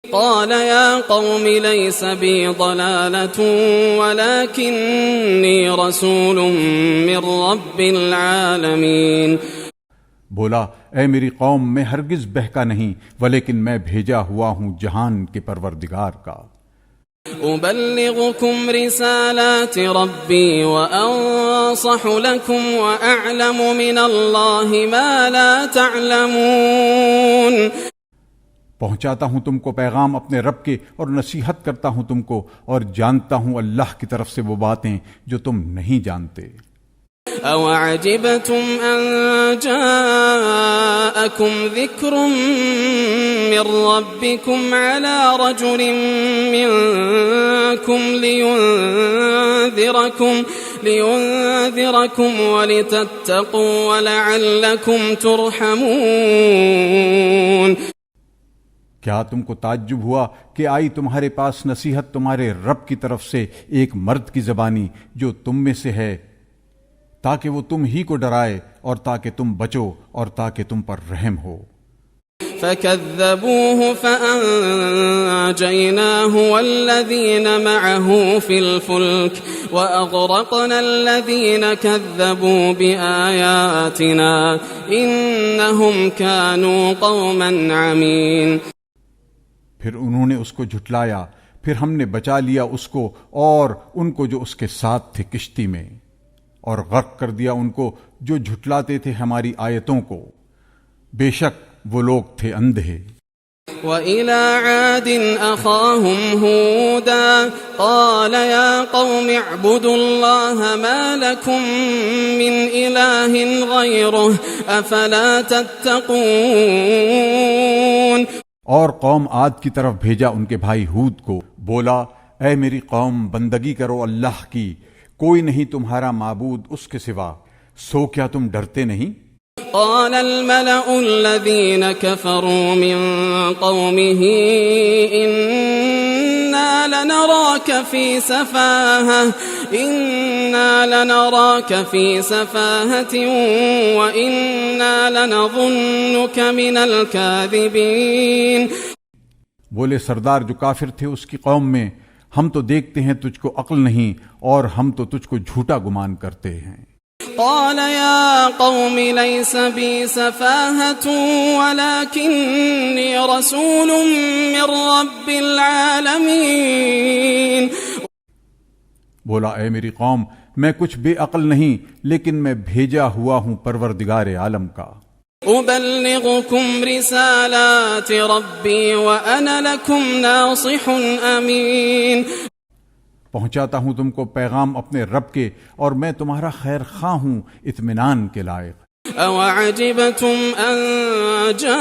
قال يا قوم ليس بي ضلالة ولكني رسول من رب العالمين. بولا اے میری قوم میں ہرگز بہکا نہیں ولیکن میں بھیجا ہوا ہوں جہان کے پروردگار کا. أبلغكم رسالات ربي وأنصح لكم وأعلم من الله ما لا تعلمون. پہنچاتا ہوں تم کو پیغام اپنے رب کے اور نصیحت کرتا ہوں تم کو اور جانتا ہوں اللہ کی طرف سے وہ باتیں جو تم نہیں جانتے. أَوَعَجِبْتُمْ أَن جَاءَكُمْ ذِكْرٌ مِّن رَّبِّكُمْ عَلَى رَجُلٍ مِّنكُمْ لِيُنذِرَكُمْ وَلِتَتَّقُوا وَلَعَلَّكُمْ تُرْحَمُونَ. کیا تم کو تعجب ہوا کہ آئی تمہارے پاس نصیحت تمہارے رب کی طرف سے ایک مرد کی زبانی جو تم میں سے ہے تاکہ وہ تم ہی کو ڈرائے اور تاکہ تم بچو اور تاکہ تم پر رحم ہو. فَكَذَّبُوهُ فَأَنجَيْنَاهُ وَالَّذِينَ مَعَهُ فِي الْفُلْكِ وَأَغْرَقْنَا الَّذِينَ كَذَّبُوا بِآيَاتِنَا إِنَّهُمْ كَانُوا قَوْمًا عَمِينَ. پھر انہوں نے اس کو جھٹلایا پھر ہم نے بچا لیا اس کو اور ان کو جو اس کے ساتھ تھے کشتی میں اور غرق کر دیا ان کو جو جھٹلاتے تھے ہماری آیتوں کو. بے شک وہ لوگ تھے اندھے. وَإِلَى عَادٍ أَخَاهُمْ هُودًا قَالَ يَا قَوْمِ اعْبُدُوا اللَّهَ مَا لَكُمْ مِنْ إِلَٰهٍ غَيْرُهُ أَفَلَا تَتَّقُونَ. اور قوم عاد کی طرف بھیجا ان کے بھائی ہود کو. بولا اے میری قوم بندگی کرو اللہ کی کوئی نہیں تمہارا معبود اس کے سوا سو کیا تم ڈرتے نہیں. قال الملأ الذين كفروا من قومه إنا لنراك في سفاهة وإنا لنظنك من الكاذبين. بولے سردار جو کافر تھے اس کی قوم میں ہم تو دیکھتے ہیں تجھ کو عقل نہیں اور ہم تو تجھ کو جھوٹا گمان کرتے ہیں. قال يا قوم ليس بي سفاهة ولكني رسول من رب العالمين. بولا اے میری قوم میں کچھ بے عقل نہیں لیکن میں بھیجا ہوا ہوں پروردگار عالم کا. أبلغكم رسالات ربي وأنا لكم ناصح أمين. پہنچاتا ہوں تم کو پیغام اپنے رب کے اور میں تمہارا خیر خواہ ہوں اطمینان کے لائق. أَوَعَجِبْتُمْ أَن جَاءَكُمْ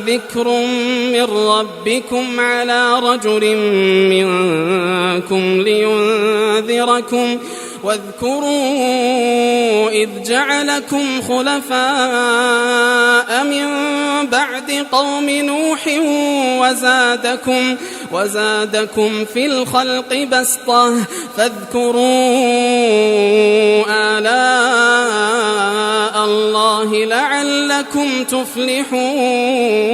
ذِكْرٌ مِّن رَّبِّكُمْ عَلَى رَجُلٍ مِّنكُمْ لِيُنذِرَكُمْ واذكروا إذ جعلكم خلفاء من بعد قوم نوح وزادكم في الخلق بسطة فاذكروا آلاء الله لعلكم تفلحون.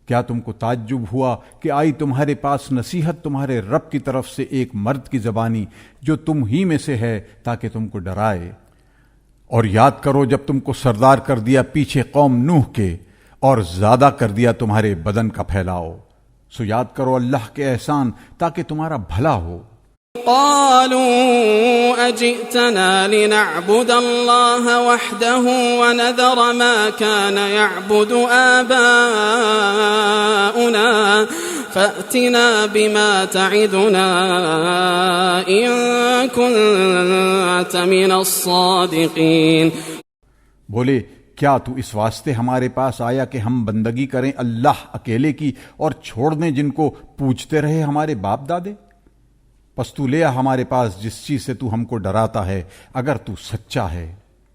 کیا تم کو تعجب ہوا کہ آئی تمہارے پاس نصیحت تمہارے رب کی طرف سے ایک مرد کی زبانی جو تم ہی میں سے ہے تاکہ تم کو ڈرائے. اور یاد کرو جب تم کو سردار کر دیا پیچھے قوم نوح کے اور زیادہ کر دیا تمہارے بدن کا پھیلاؤ. سو یاد کرو اللہ کے احسان تاکہ تمہارا بھلا ہو. قالوا أجئتنا لنعبد الله وحده ونذر ما كان يعبد آباؤنا فأتنا بما تعدنا إن كنت من الصادقين. بولے کیا تو اس واسطے ہمارے پاس آیا کہ ہم بندگی کریں اللہ اکیلے کی اور چھوڑ دیں جن کو پوجتے رہے ہمارے باپ دادے؟ پس تو لے ہمارے پاس جس چیز سے تو ہم کو ڈراتا ہے اگر تو سچا ہے.